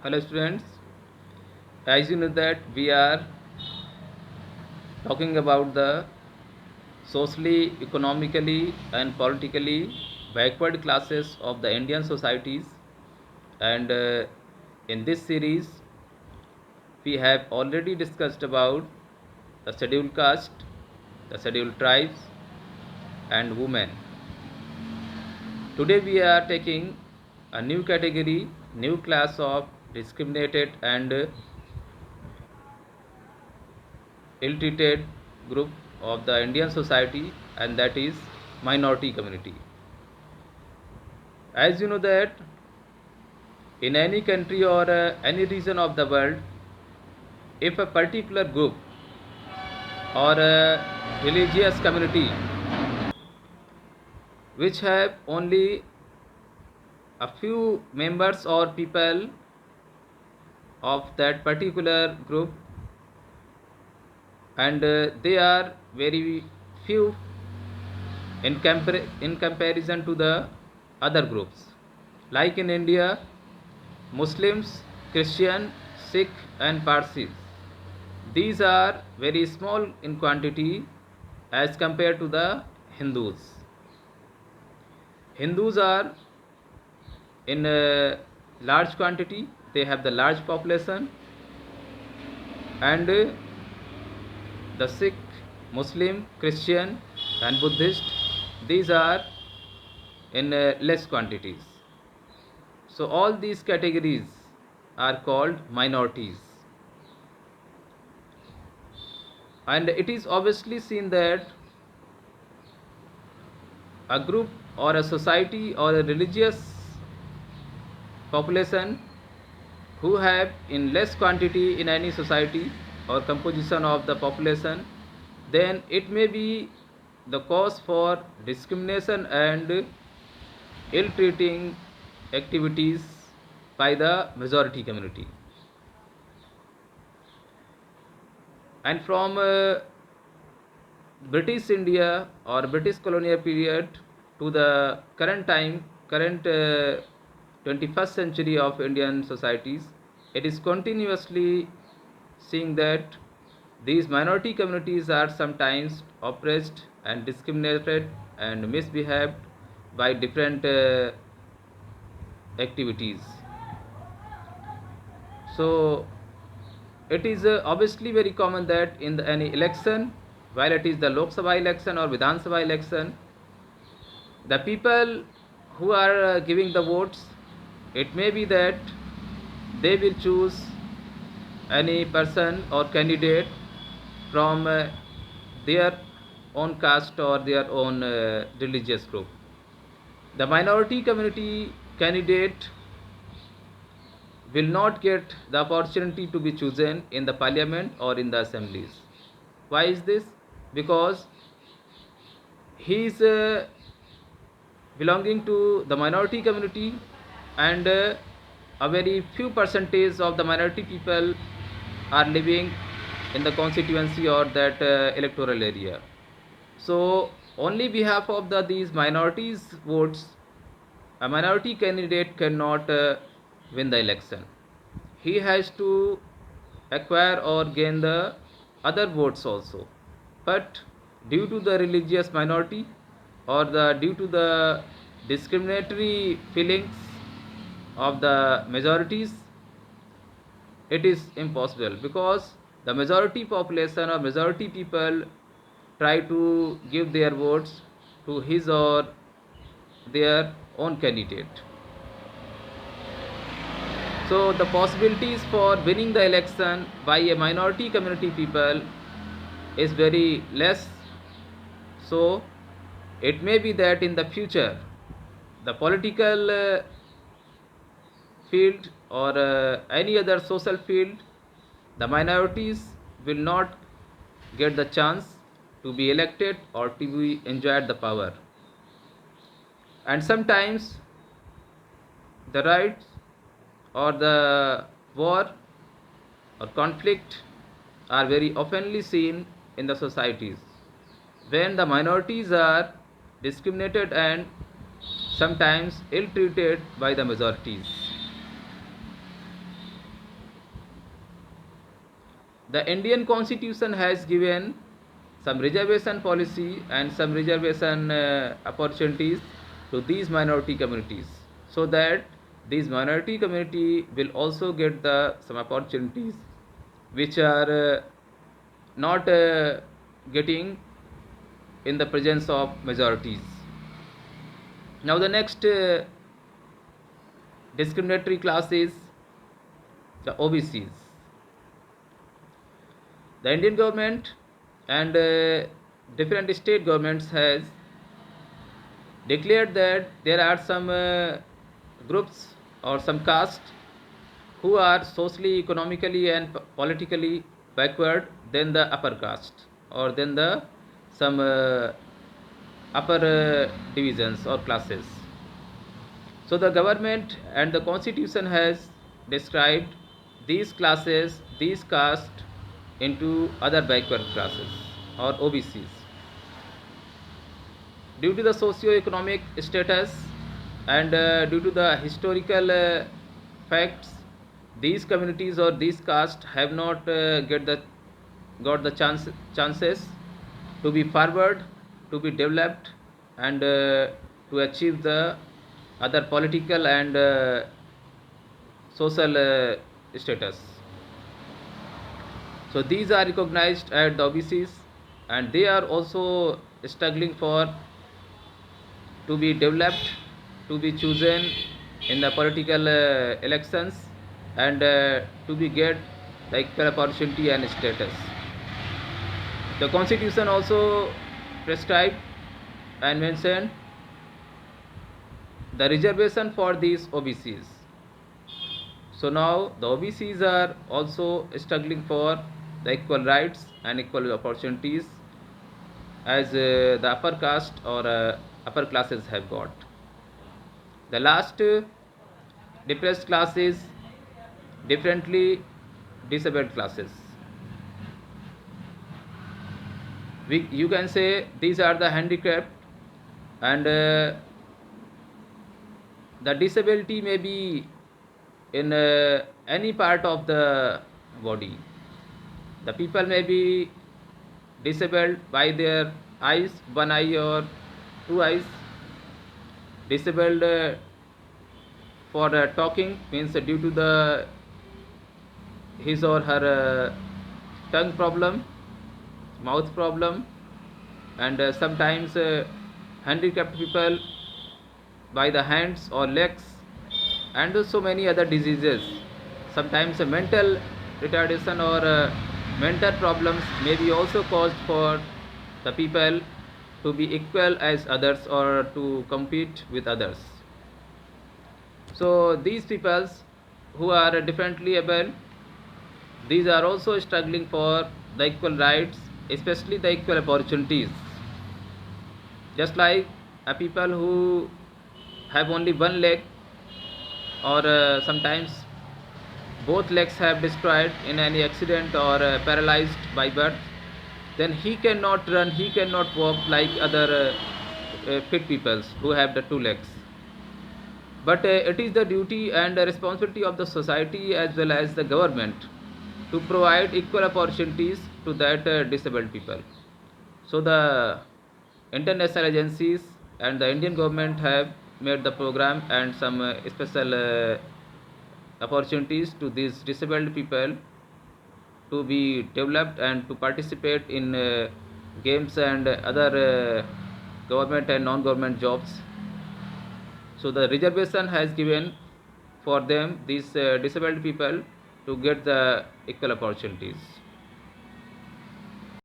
Hello students, as you know that we are talking about the socially, economically and politically backward classes of the Indian societies, and in this series we have already discussed about the scheduled caste, the scheduled tribes and women. Today we are taking a new category, new class of discriminated and ill-treated group of the Indian society, and that is minority community. As you know that in any country or any region of the world, if a particular group or a religious community which have only a few members or people of that particular group, and they are very few in comparison to the other groups, like in India, Muslims, Christian, Sikh and Parsis. These are very small in quantity as compared to the Hindus. Hindus are in a large quantity, they have the large population, and the Sikh, Muslim, Christian and Buddhist, these are in less quantities. So all these categories are called minorities. And it is obviously seen that a group or a society or a religious population who have in less quantity in any society or composition of the population, then it may be the cause for discrimination and ill-treating activities by the majority community. And from British India or British colonial period to the current time, current 21st century of Indian societies, it is continuously seeing that these minority communities are sometimes oppressed and discriminated and misbehaved by different activities. So it is obviously very common that in any election, while it is the Lok Sabha election or Vidhan Sabha election, the people who are giving the votes, it may be that they will choose any person or candidate from their own caste or their own religious group. The minority community candidate will not get the opportunity to be chosen in the parliament or in the assemblies. Why is this? Because he is belonging to the minority community, and a very few percentage of the minority people are living in the constituency or that electoral area. So only behalf of these minorities votes, a minority candidate cannot win the election. He has to acquire or gain the other votes also. But due to the religious minority or due to the discriminatory feelings of the majorities, it is impossible, because the majority population or majority people try to give their votes to his or their own candidate. So the possibilities for winning the election by a minority community people is very less. So it may be that in the future the political field or any other social field, the minorities will not get the chance to be elected or to be enjoyed the power. And sometimes the rights or the war or conflict are very oftenly seen in the societies when the minorities are discriminated and sometimes ill treated by the majorities. The Indian Constitution has given some reservation policy and some reservation opportunities to these minority communities, so that these minority community will also get the some opportunities which are not getting in the presence of majorities. Now the next discriminatory class is the OBCs. The Indian government and different state governments has declared that there are some groups or some castes who are socially, economically and politically backward than the upper caste or than the some upper divisions or classes. So the government and the constitution has described these classes, these castes into other backward classes or OBCs. Due to the socio-economic status and due to the historical facts, these communities or these castes have not got the chances to be forward, to be developed, and to achieve the other political and social status. So these are recognized at the OBCs, and they are also struggling for to be developed, to be chosen in the political elections, and to be get the equal opportunity and status. The constitution also prescribed and mentioned the reservation for these OBCs. So now the OBCs are also struggling for the equal rights and equal opportunities as the upper caste or upper classes have got. The last depressed class is differently disabled classes. You can say these are the handicapped, and the disability may be in any part of the body. The people may be disabled by their eyes, one eye or two eyes, disabled for talking, means due to the his or her tongue problem, mouth problem, and sometimes handicapped people by the hands or legs, and so many other diseases. Sometimes mental retardation or mental problems may be also caused for the people to be equal as others or to compete with others. So these peoples who are differently able, these are also struggling for the equal rights, especially the equal opportunities. Just like people who have only one leg, or sometimes both legs have destroyed in any accident or paralyzed by birth, then he cannot run, he cannot walk like other fit peoples who have the two legs. But it is the duty and the responsibility of the society as well as the government to provide equal opportunities to that disabled people. So the international agencies and the Indian government have made the program and some special opportunities to these disabled people to be developed and to participate in games and other government and non-government jobs. So the reservation has given for them, these disabled people, to get the equal opportunities.